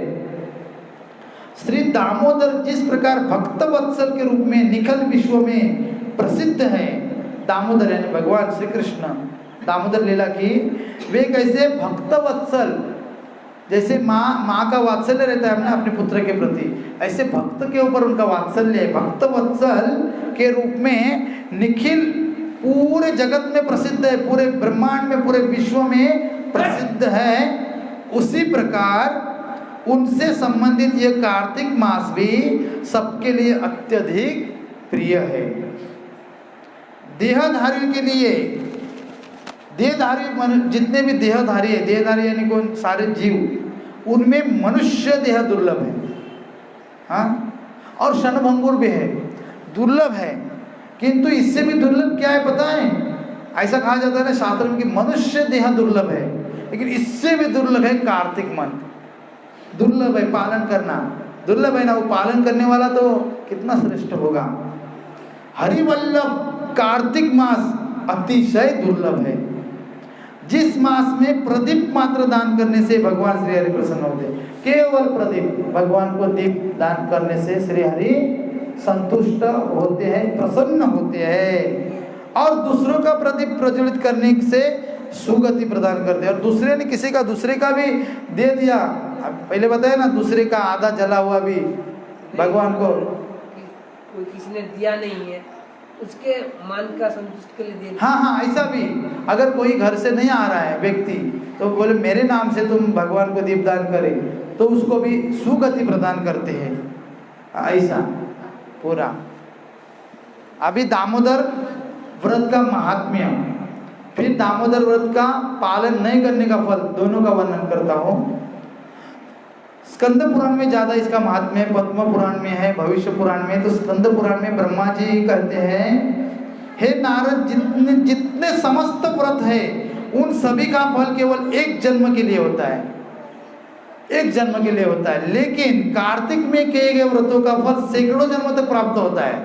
श्री दामोदर जिस प्रकार भक्त वत्सल के रूप में निखिल विश्व में प्रसिद्ध है, दामोदर यानी भगवान श्री कृष्ण दामोदर लीला की, वे कैसे भक्त वत्सल, जैसे माँ का वात्सल्य रहता है ना अपने पुत्र के प्रति, ऐसे भक्त के ऊपर उनका वात्सल्य है। भक्त वत्सल के रूप में निखिल पूरे जगत में प्रसिद्ध है, पूरे ब्रह्मांड में, पूरे विश्व में प्रसिद्ध है। उसी प्रकार उनसे संबंधित यह कार्तिक मास भी सबके लिए अत्यधिक प्रिय है। देहधारियों के लिए, देहधारी जितने भी देहधारी है, देहधारी यानी कौन, सारे जीव, उनमें मनुष्य देह दुर्लभ है। हाँ, और क्षणभंगुर भी है, दुर्लभ है। किंतु इससे भी दुर्लभ क्या है पता है? ऐसा कहा जाता है ना शास्त्र में कि मनुष्य देह दुर्लभ है, लेकिन इससे भी दुर्लभ है कार्तिक मंथ। दुर्लभ है पालन करना, दुर्लभ है ना, वो पालन करने वाला तो कितना श्रेष्ठ होगा। हरिवल्लभ कार्तिक मास अतिशय दुर्लभ है, जिस मास में प्रदीप मात्र दान करने से भगवान श्री हरि प्रसन्न होते हैं। केवल प्रदीप, भगवान को दीप दान करने से श्री हरि संतुष्ट होते हैं, प्रसन्न होते हैं। और दूसरों का प्रदीप प्रज्वलित करने से सुगति प्रदान करते हैं। और दूसरे ने किसी का दूसरे का भी दे दिया, पहले बताया ना, दूसरे का आधा जला हुआ भी भगवान को, कोई किसी ने दिया नहीं है उसके मन का संतुष्ट के लिए दिया। हाँ हाँ, ऐसा भी अगर कोई घर से नहीं आ रहा है व्यक्ति, तो बोले मेरे नाम से तुम भगवान को दीपदान करें, तो उसको भी सुगति प्रदान करते हैं। ऐसा पूरा। अभी दामोदर व्रत का महात्म्य, फिर दामोदर व्रत का पालन नहीं करने का फल, दोनों का वर्णन करता हूँ। स्कंद पुराण में ज्यादा इसका महात्म्य है, पद्म पुराण में है, भविष्य पुराण में। तो स्कंद पुराण में ब्रह्मा जी कहते हैं, हे नारद, जितने समस्त व्रत है उन सभी का फल केवल एक जन्म के लिए होता है, एक जन्म के लिए होता है। लेकिन कार्तिक में किए गए व्रतों का फल सैकड़ों जन्म तक प्राप्त होता है।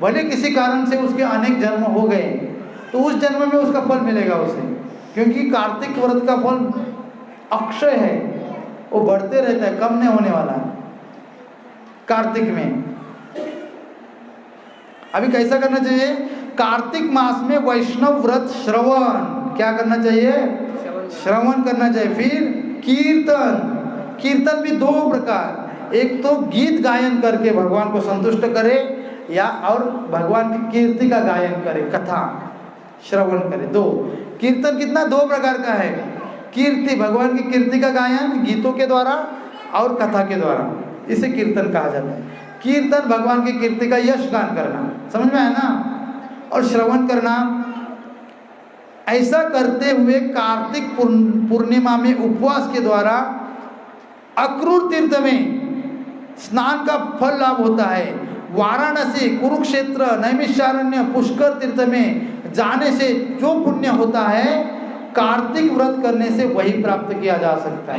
भले किसी कारण से उसके अनेक जन्म हो गए, तो उस जन्म में उसका फल मिलेगा उसे, क्योंकि कार्तिक व्रत का फल अक्षय है, वो बढ़ते रहता है, कम नहीं होने वाला है कार्तिक में। अभी कैसा करना चाहिए? कार्तिक मास में वैष्णव व्रत श्रवण, क्या करना चाहिए? श्रवण करना चाहिए। फिर कीर्तन, कीर्तन भी दो प्रकार, एक तो गीत गायन करके भगवान को संतुष्ट करे, या और भगवान की कीर्ति का गायन करे, कथा श्रवण करे। दो कीर्तन कितना, दो प्रकार का है। कीर्ति, भगवान की कीर्ति का गायन गीतों के द्वारा और कथा के द्वारा, इसे कीर्तन कहा जाता है। कीर्तन भगवान की कीर्ति का यश गान करना, समझ में है ना? और श्रवण करना। ऐसा करते हुए कार्तिक पूर्णिमा में उपवास के द्वारा अक्रूर तीर्थ में स्नान का फल लाभ होता है। वाराणसी, कुरुक्षेत्र, नैमिषारण्य, पुष्कर तीर्थ में जाने से जो पुण्य होता है, कार्तिक व्रत करने से वही प्राप्त किया जा सकता है।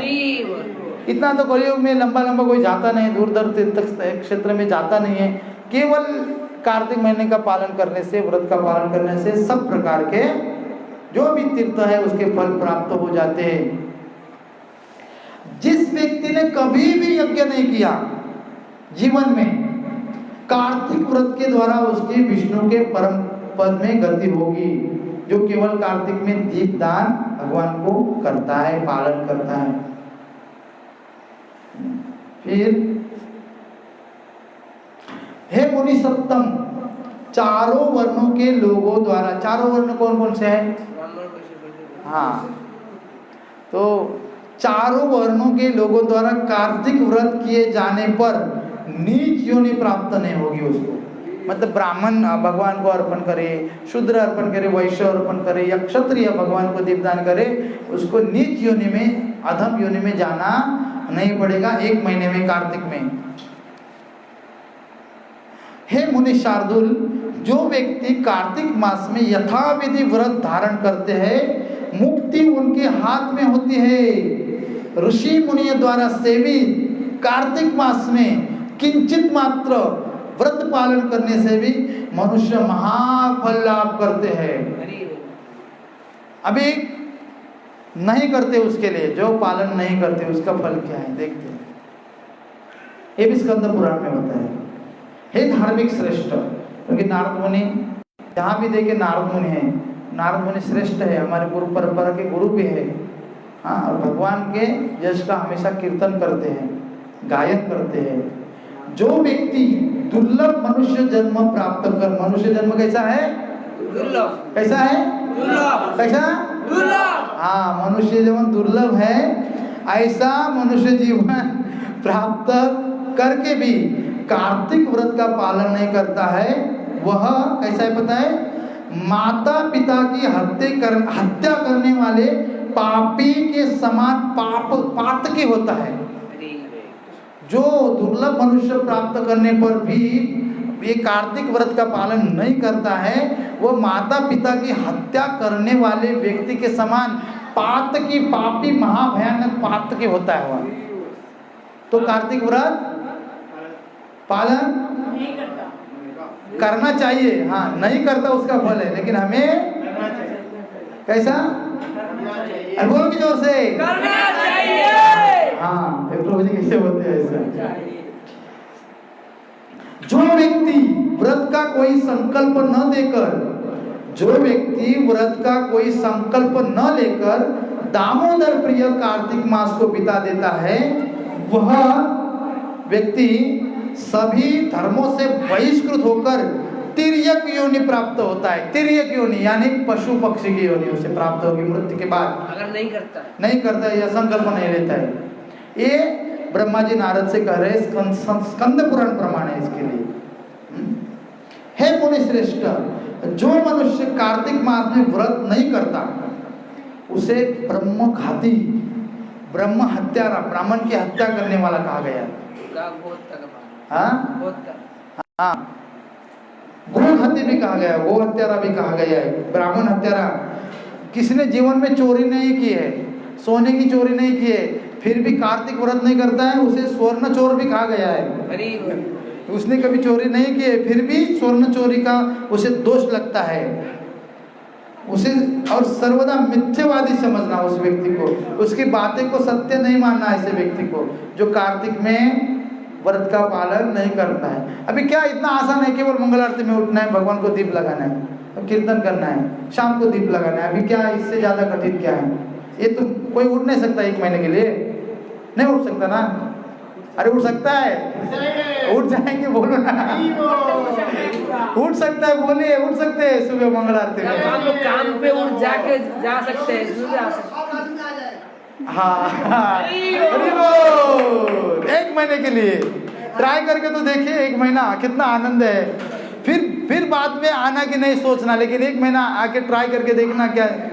इतना तो कलियुग में लंबा लंबा कोई जाता नहीं, दूर दूर तीर्थ क्षेत्र में जाता नहीं है। केवल कार्तिक महीने का पालन करने से, व्रत का पालन करने से सब प्रकार के जो भी तीर्थ है उसके फल प्राप्त हो जाते हैं। जिस व्यक्ति ने कभी भी यज्ञ नहीं किया जीवन में, कार्तिक व्रत के द्वारा उसकी विष्णु के परम पद में गति होगी, जो केवल कार्तिक में दीपदान भगवान को करता है, पालन करता है। फिर हे मुनि सत्तम, चारों वर्णों के लोगों द्वारा, चारों वर्ण कौन कौन से हैं? ब्राह्मण वैश्य शूद्र। हाँ, तो चारों वर्णों के लोगों द्वारा कार्तिक व्रत किए जाने पर नीच योनि प्राप्त नहीं होगी उसको। मतलब ब्राह्मण भगवान को अर्पण करे, शूद्र अर्पण करे, वैश्य अर्पण करे या क्षत्रिय भगवान को दीपदान करे, उसको नीच योनि में, अधम योनि में जाना नहीं पड़ेगा 1 महीने में, कार्तिक में। हे मुनि शार्दुल, जो व्यक्ति कार्तिक मास में यथाविधि व्रत धारण करते हैं, मुक्ति उनके हाथ में होती है। ऋषि मुनियों द्वारा सेवित कार्तिक मास में किंचित मात्र व्रत पालन करने से भी मनुष्य महाफल लाभ करते हैं। अभी नहीं करते उसके लिए, जो पालन नहीं करते उसका फल क्या है देखते हैं। ये भी स्कंद पुराण में बताया। हे धार्मिक श्रेष्ठ, क्योंकि नारद मुनि जहाँ भी देखे नारद मुनि है, नारद मुनि श्रेष्ठ है, हमारे गुरु परंपरा के गुरु भी है। हाँ, और भगवान के यश का हमेशा कीर्तन करते हैं, गायन करते हैं। जो व्यक्ति दुर्लभ मनुष्य जन्म प्राप्त कर, मनुष्य जन्म कैसा है? दुर्लभ। कैसा है? दुर्लभ। कैसा? दुर्लभ। हाँ, मनुष्य जीवन दुर्लभ है, ऐसा मनुष्य जीवन प्राप्त करके भी कार्तिक व्रत का पालन नहीं करता है, वह कैसा है पता है? माता पिता की हत्या करने वाले पापी के समान पातकी होता है। जो दुर्लभ मनुष्य प्राप्त करने पर भी ये कार्तिक व्रत का पालन नहीं करता है, वो माता पिता की हत्या करने वाले व्यक्ति के समान पातकी, पापी, महाभयानक पातकी होता है वह। तो कार्तिक व्रत पालन नहीं करता, करना चाहिए। हाँ, नहीं करता उसका फल है, लेकिन हमें कैसा? अरे बोल के जोर से करना चाहिए। हाँ, प्रभु जी कैसे बोलते हैं ऐसा? जो व्यक्ति व्रत का कोई संकल्प न देकर, जो व्यक्ति व्रत का कोई संकल्प न लेकर दामोदर प्रिय कार्तिक मास को बिता देता है, वह व्यक्ति सभी धर्मों से बहिष्कृत होकर तिर्यक योनि प्राप्त होता है। तिर्यक योनि यानी पशु पक्षी की योनि उसे प्राप्त होगी मृत्यु के बाद, अगर नहीं करता है या संकल्प नहीं लेता है। ये ब्रह्मा जी नारद से कह रहे, स्कंद पुराण प्रमाण है इसके लिए। हे मुनि श्रेष्ठ, जो मनुष्य कार्तिक मास में व्रत नहीं करता उसे ब्रह्म घाती, ब्रह्म हत्यारा, ब्राह्मण की हत्या करने वाला कहा गया। हाँ, गो हत्या भी कहा गया, गो हत्यारा भी कहा गया है। ब्राह्मण हत्यारा किसने जीवन में चोरी नहीं की है, सोने की चोरी नहीं की है, फिर भी कार्तिक व्रत नहीं करता है, उसे स्वर्ण चोर भी कहा गया है। उसने कभी चोरी नहीं की है, फिर भी स्वर्ण चोरी का उसे दोष लगता है उसे। और सर्वदा मिथ्यावादी समझना उस व्यक्ति को, उसकी बातें को सत्य नहीं मानना ऐसे व्यक्ति को जो कार्तिक में व्रत का पालन नहीं करता है। अभी क्या इतना आसान है? केवल मंगल आरती में उठना है, भगवान को दीप लगाना है, कीर्तन करना है, शाम को दीप लगाना है। अभी क्या इससे ज्यादा कठिन क्या है? ये तो कोई उठ नहीं सकता 1 महीने के लिए, नहीं उठ सकता ना? अरे उठ सकता है, उठ जाएंगे, बोलो ना। उठ सकता है, बोलिए, उठ सकते हैं सुबह मंगल आरती में। हम लोग काम पे उठ जाके जा सकते हैं, इसमें भी आ सकते हैं। हाँ, 1 महीने के लिए ट्राई करके तो देखिए, 1 महीना कितना आनंद है। फिर बाद में आना कि नहीं सोचना, लेकिन 1 महीना आके ट्राई करके देखना क्या है।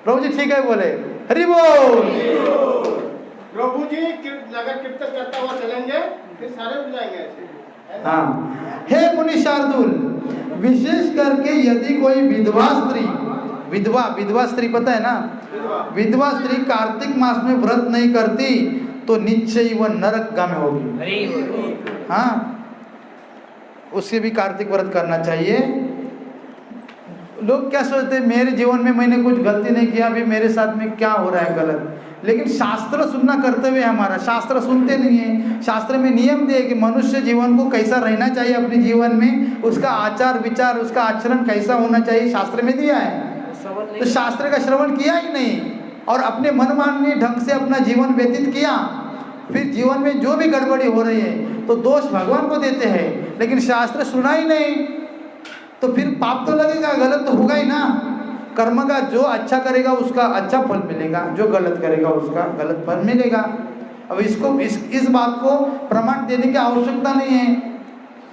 प्रभु जी ठीक है बोले, हरि बोल। प्रभु जी नगर कीर्तन करता हुआ चलेंगे, फिर सारे उठ जाएंगे ऐसे। हाँ, हे मुनि शार्दुल, विशेष करके यदि कोई विधवा स्त्री, विधवा स्त्री पता है ना, विधवा स्त्री कार्तिक मास में व्रत नहीं करती तो निश्चय ही वह नरकगामी होगी। हाँ, उससे भी कार्तिक व्रत करना चाहिए। लोग क्या सोचते हैं, मेरे जीवन में मैंने कुछ गलती नहीं किया, अभी मेरे साथ में क्या हो रहा है गलत। लेकिन शास्त्र सुनना कर्तव्य है हमारा, शास्त्र सुनते नहीं है। शास्त्र में नियम दिए कि मनुष्य जीवन को कैसा रहना चाहिए, अपने जीवन में उसका आचार विचार, उसका आचरण कैसा होना चाहिए, शास्त्र में दिया है। तो शास्त्र का श्रवण किया ही नहीं और अपने मनमानी ढंग से अपना जीवन व्यतीत किया, फिर जीवन में जो भी गड़बड़ी हो रही है तो दोष भगवान को देते हैं, लेकिन शास्त्र सुना ही नहीं। तो फिर पाप तो लगेगा, गलत तो होगा ही ना। कर्म का जो अच्छा करेगा उसका अच्छा फल मिलेगा, जो गलत करेगा उसका गलत फल मिलेगा। अब इसको इस बात को प्रमाण देने की आवश्यकता नहीं है,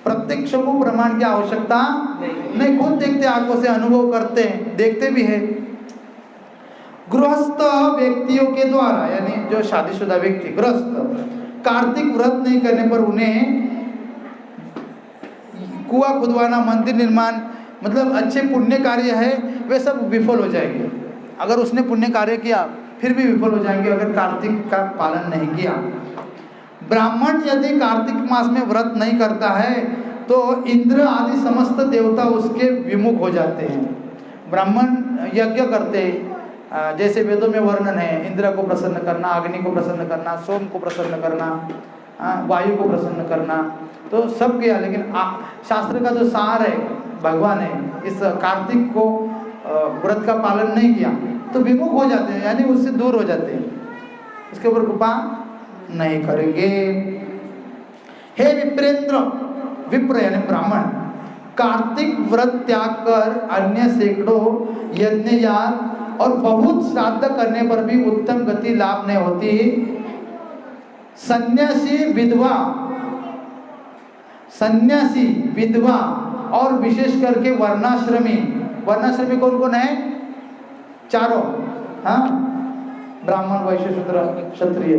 प्रत्यक्ष को प्रमाण की आवश्यकता नहीं, खुद देखते, आंखों से अनुभव करते हैं, देखते भी है। गृहस्थ व्यक्तियों के द्वारा, यानी जो शादीशुदा व्यक्ति गृहस्थ कार्तिक व्रत नहीं करने पर उन्हें कुआं खुदवाना, मंदिर निर्माण, मतलब अच्छे पुण्य कार्य है वे सब विफल हो जाएंगे। अगर उसने पुण्य कार्य किया फिर भी विफल हो जाएंगे अगर कार्तिक का पालन नहीं किया। ब्राह्मण यदि कार्तिक मास में व्रत नहीं करता है तो इंद्र आदि समस्त देवता उसके विमुख हो जाते हैं। ब्राह्मण यज्ञ करते, जैसे वेदों में वर्णन है, इंद्र को प्रसन्न करना, अग्नि को प्रसन्न करना, सोम को प्रसन्न करना, वायु को प्रसन्न करना, तो सब किया, लेकिन शास्त्र का जो सार है, भगवान है, इस कार्तिक को व्रत का पालन नहीं किया तो विमुख हो जाते हैं, यानी उससे दूर हो जाते हैं, इसके ऊपर कृपा नहीं करेंगे। हे विप्रेंद्र, विप्र यानी ब्राह्मण, कार्तिक व्रत त्याग कर अन्य सैकड़ों यज्ञ याग और बहुत श्राद्ध करने पर भी उत्तम गति लाभ नहीं होती। सन्यासी विधवा और विशेष करके वर्णाश्रमी, वर्णाश्रमी कौन कौन है? चारों, हाँ, ब्राह्मण, वैश्य, शूद्र, क्षत्रिय,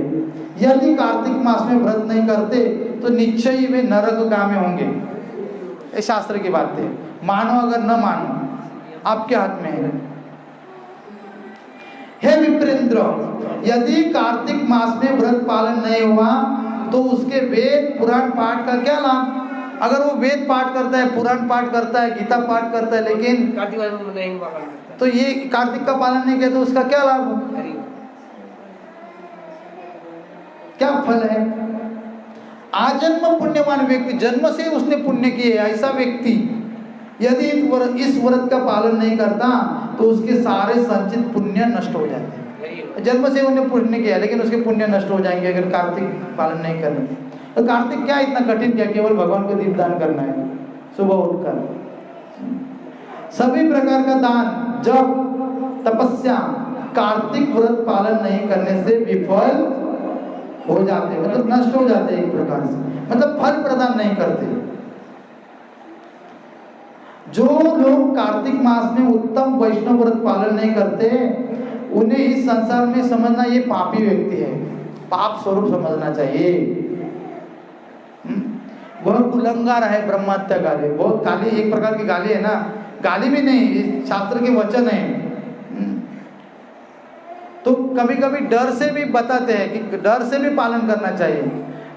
यदि कार्तिक मास में व्रत नहीं करते तो निश्चय ही वे नरकगामी होंगे। ये शास्त्र की बात है, मानो अगर न मानो आपके हाथ में है। हे विप्रेंद्र, यदि कार्तिक मास में व्रत पालन नहीं हुआ तो उसके वेद पुराण पाठ का क्या लाभ? अगर वो वेद पाठ करता है, पुराण पाठ करता है, गीता पाठ करता है, लेकिन कार्तिक मास में नहीं पालन करता, तो ये कार्तिक का पालन नहीं किया तो उसका क्या लाभ, क्या फल है? आजन्म पुण्यवान व्यक्ति, जन्म से उसने पुण्य किए, ऐसा व्यक्ति यदि इस व्रत का पालन नहीं करता तो उसके सारे संचित पुण्य नष्ट हो जाते हैं। जन्म से उन्हें पुण्य किया लेकिन उसके पुण्य नष्ट हो जाएंगे अगर कार्तिक पालन नहीं करें। तो कार्तिक क्या इतना कठिन, क्या केवल भगवान को दीपदान करना है सुबह उठकर। सभी प्रकार का दान, जप, तपस्या कार्तिक व्रत पालन नहीं करने से विफल हो जाते, मतलब नष्ट हो जाते एक प्रकार से, मतलब फल प्रदान नहीं करते। जो लोग कार्तिक मास में उत्तम वैष्णव व्रत पालन नहीं करते उन्हें इस संसार में समझना ये पापी व्यक्ति है, पाप स्वरूप समझना चाहिए। वह कुलंगार है, ब्रह्महत्या गाली, बहुत गाली, एक प्रकार की गाली है ना, गाली भी नहीं, शास्त्र के वचन है। तो कभी कभी डर से भी बताते हैं कि डर से भी पालन करना चाहिए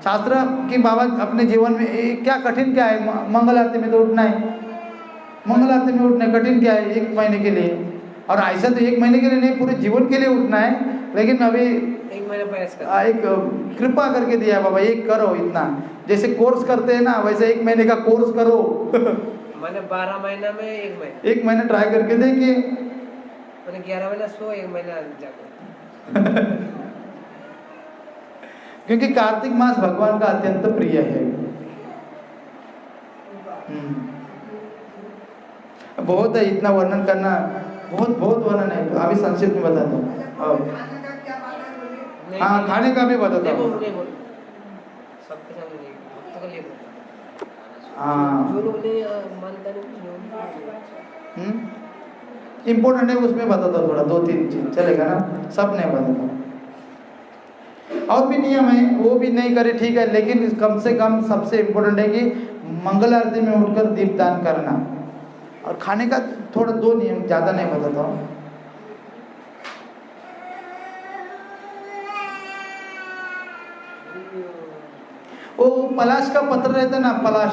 शास्त्र की। बाबा अपने जीवन में क्या कठिन क्या है, मंगल आरती में तो उठना है, मंगल आरती में उठना कठिन क्या है, 1 महीने के लिए, और ऐसा तो 1 महीने के लिए नहीं, पूरे जीवन के लिए उठना है। लेकिन अभी 1 महीने प्रयास कर, एक कृपा करके दिया बाबा, एक करो, इतना जैसे कोर्स करते हैं ना वैसे 1 महीने का कोर्स करो। मैंने 12 महीना में 1 महीना ट्राई करके देखिए, मैंने 11 महीना सो, 1 महीना जाकर क्योंकि कार्तिक मास भगवान का अत्यंत प्रिय है। बहुत है, इतना वर्णन करना बहुत वर्णन है, अभी संक्षिप्त में बताता हूँ। हाँ, खाने का भी बताता हूँ। हाँ, जो लोग नहीं मानता नहीं, इम्पोर्टेंट है उसमें बताता हूँ, थोड़ा 2-3 चीज चलेगा ना, सब नहीं बताता। और भी नियम है, वो भी नहीं करे ठीक है, लेकिन कम से कम सबसे इम्पोर्टेंट है कि मंगल आरती में उठकर दीपदान करना, और खाने का थोड़ा 2 नियम, ज़्यादा नहीं बताता हूँ। वो पलाश का पत्र रहता है ना, पलाश,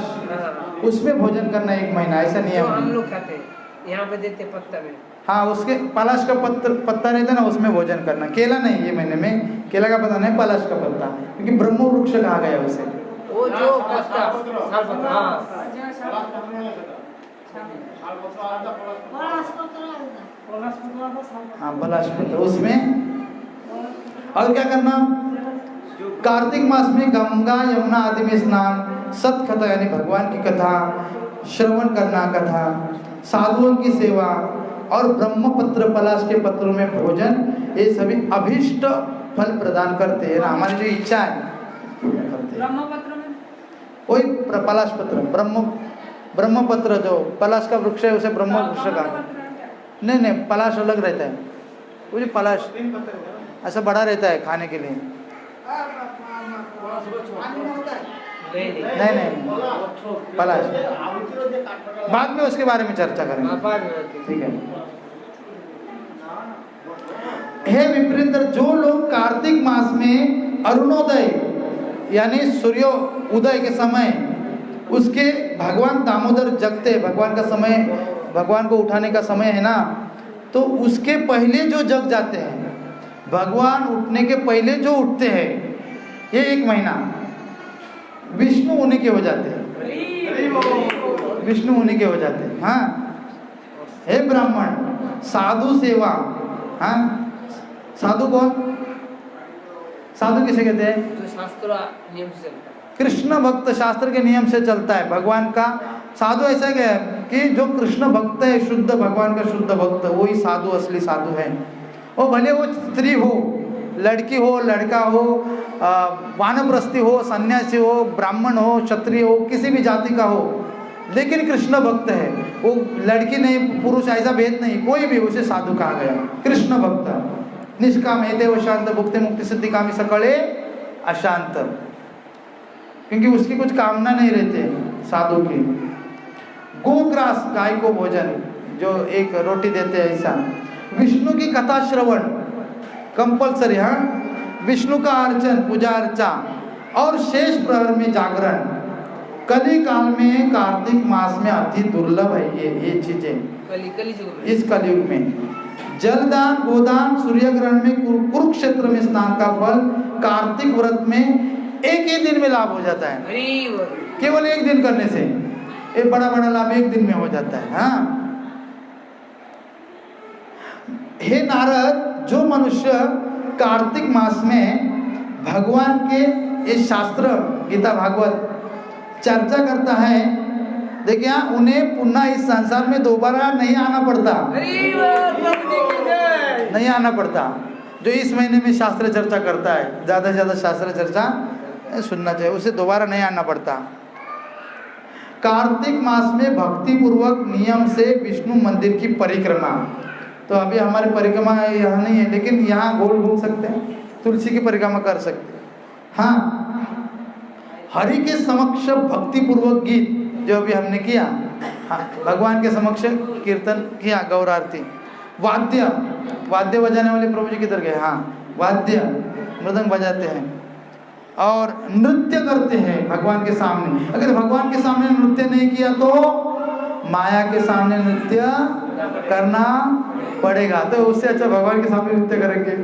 उसमें भोजन करना 1 महीना, ऐसा नियम है। हम लोग खाते हैं, यहाँ पे देते पत्ता में। हाँ, उसके पलाश का पत्ता रहता है ना, उसमें भोजन करना। केला नहीं, ये महीने में केला का पत्ता नहीं, पलाश का पत्ता, क्योंकि ब्रह्म वृक्ष कहा गया उसे। वो जो पत्ता, साल पत्ता, हाँ, पलाश पत्र, उसमें। और क्या करना, कार्तिक मास में गंगा यमुना आदि में स्नान, सत कथा यानी भगवान की कथा, श्रवण करना कथा, साधुओं की सेवा और ब्रह्मपत्र पलाश के पत्रों में भोजन, ये सभी अभीष्ट फल प्रदान करते हैं ना। हमारी जो इच्छा है करते हैं। ब्रह्मपत्र में वही पलाश पत्र, ब्रह्मपत्र जो पलाश का वृक्ष है उसे ब्रह्म वृक्ष का। नहीं नहीं, पलाश अलग रहता है, वो जो पलाश ऐसा बड़ा रहता है खाने के लिए। नहीं नहीं, पलाश बाद में उसके बारे में चर्चा करेंगे, ठीक है। हे विप्रेंद्र, जो लोग कार्तिक मास में अरुणोदय यानी सूर्य उदय के समय उसके भगवान दामोदर जगते, भगवान का समय, भगवान को उठाने का समय है ना, तो उसके पहले जो जग जाते हैं, भगवान उठने के पहले जो उठते हैं, ये 1 महीना विष्णु उन्हीं के हो जाते हैं, विष्णु उन्हीं के हो जाते हैं। हाँ, हे ब्राह्मण, साधु सेवा। हाँ, साधु कौन? साधु किसे कहते हैं? जो शास्त्र नियम से चलता है। कृष्ण भक्त शास्त्र के नियम से चलता है भगवान का। साधु ऐसा है कि जो कृष्ण भक्त है, शुद्ध भगवान का शुद्ध भक्त, वही साधु, असली साधु है। वो भले वो स्त्री हो, लड़की हो, लड़का हो, वानप्रस्थी हो, सन्यासी हो, ब्राह्मण हो, क्षत्रिय हो, किसी भी जाति का हो, लेकिन कृष्ण भक्त है। वो लड़की नहीं, पुरुष, ऐसा भेद नहीं, कोई भी, उसे साधु कहा गया। कृष्ण भक्त निष्काम है, देव शांत, भुक्ति मुक्ति सिद्धि कामी सकले अशांत, क्योंकि उसकी कुछ कामना नहीं रहते साधु की। गोग्रास, गाय को भोजन, जो एक रोटी देते हैं ऐसा। विष्णु की कथा श्रवण कंपलसरी। हाँ, विष्णु का अर्चन, पूजा अर्चा, और शेष प्रहर में जागरण कली काल में, कार्तिक मास में अति दुर्लभ है ये चीजें। इस कलयुग में जलदान, गोदान, सूर्य ग्रहण में, कुरुक्षेत्र में स्नान का फल कार्तिक व्रत में एक ही दिन में लाभ हो जाता है, केवल 1 दिन करने से। एक बड़ा बड़ा लाभ 1 दिन में हो जाता है। हाँ, हे नारद, जो मनुष्य कार्तिक मास में भगवान के ये शास्त्र गीता भागवत चर्चा करता है, देखिए हाँ, उन्हें पुनः इस संसार में दोबारा नहीं आना पड़ता, नहीं आना पड़ता। जो इस महीने में शास्त्र चर्चा करता है, ज़्यादा से ज़्यादा शास्त्र चर्चा सुनना चाहिए, उसे दोबारा नहीं आना पड़ता। कार्तिक मास में भक्ति पूर्वक नियम से विष्णु मंदिर की परिक्रमा, तो अभी हमारी परिक्रमा यहाँ नहीं है, लेकिन यहाँ गोल घूम सकते हैं, तुलसी की परिक्रमा कर सकते हैं। हाँ, हरि के समक्ष भक्ति पूर्वक गीत, जो अभी हमने किया, हाँ, भगवान के समक्ष कीर्तन किया, गौर आरती। वाद्य बजाने वाले प्रभु जी किधर गए? हाँ, वाद्य मृदंग बजाते हैं और नृत्य करते हैं भगवान के सामने। अगर भगवान के सामने नृत्य नहीं किया तो माया के सामने नृत्य करना पड़ेगा, तो उससे अच्छा भगवान के सामने नृत्य करेंगे।